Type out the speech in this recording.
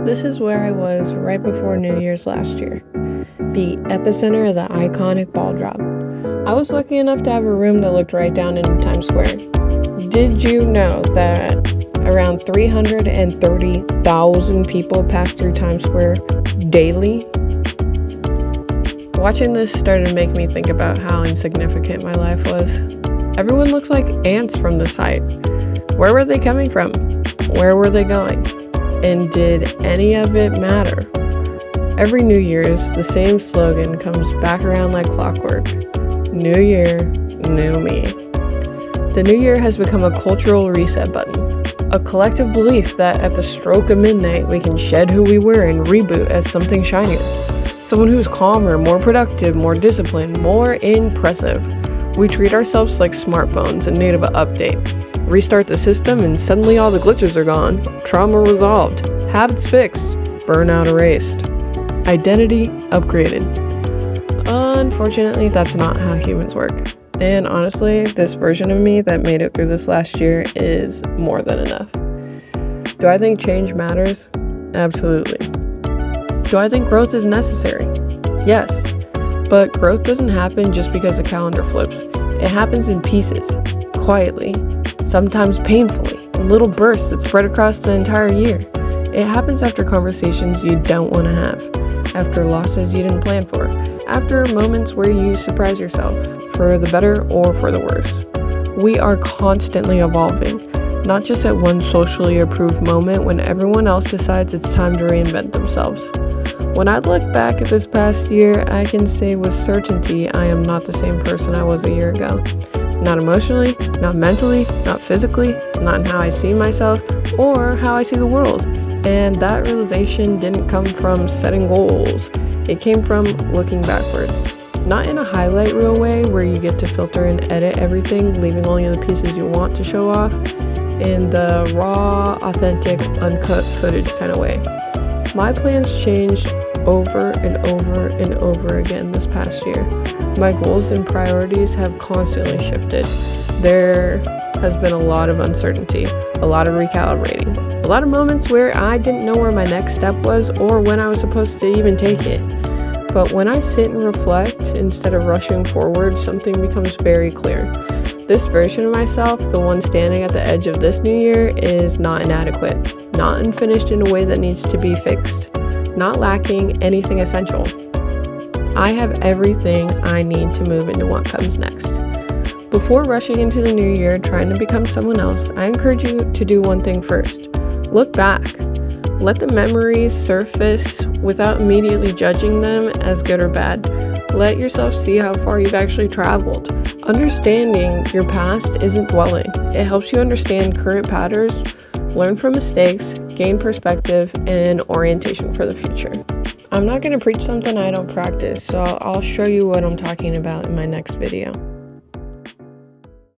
This is where I was right before New Year's last year, the epicenter of the iconic ball drop. I was lucky enough to have a room that looked right down into Times Square. Did you know that around 330,000 people pass through Times Square daily? Watching this started to make me think about how insignificant my life was. Everyone looks like ants from this height. Where were they coming from? Where were they going? And did any of it matter? Every New Year's, the same slogan comes back around like clockwork. New year, new me. The new year has become a cultural reset button, a collective belief that at the stroke of midnight, we can shed who we were and reboot as something shinier. Someone who's calmer, more productive, more disciplined, more impressive. We treat ourselves like smartphones in need of an update. Restart the system and suddenly all the glitches are gone. Trauma resolved. Habits fixed. Burnout erased. Identity upgraded. Unfortunately, that's not how humans work. And honestly, this version of me that made it through this last year is more than enough. Do I think change matters? Absolutely. Do I think growth is necessary? Yes. But growth doesn't happen just because the calendar flips. It happens in pieces, quietly, sometimes painfully, in little bursts that spread across the entire year. It happens after conversations you don't want to have, after losses you didn't plan for, after moments where you surprise yourself, for the better or for the worse. We are constantly evolving, not just at one socially approved moment when everyone else decides it's time to reinvent themselves. When I look back at this past year, I can say with certainty I am not the same person I was a year ago. Not emotionally, not mentally, not physically, not in how I see myself or how I see the world. And that realization didn't come from setting goals. It came from looking backwards. Not in a highlight reel way where you get to filter and edit everything, leaving only the pieces you want to show off, in the raw, authentic, uncut footage kind of way. My plans changed over and over and over again this past year. My goals and priorities have constantly shifted. There has been a lot of uncertainty, a lot of recalibrating, a lot of moments where I didn't know where my next step was or when I was supposed to even take it. But when I sit and reflect, instead of rushing forward, something becomes very clear. This version of myself, the one standing at the edge of this new year, is not inadequate, not unfinished in a way that needs to be fixed, not lacking anything essential. I have everything I need to move into what comes next. Before rushing into the new year trying to become someone else, I encourage you to do one thing first. Look back. Let the memories surface without immediately judging them as good or bad. Let yourself see how far you've actually traveled. Understanding your past isn't dwelling. It helps you understand current patterns, learn from mistakes, gain perspective, and orientation for the future. I'm not going to preach something I don't practice, so I'll show you what I'm talking about in my next video.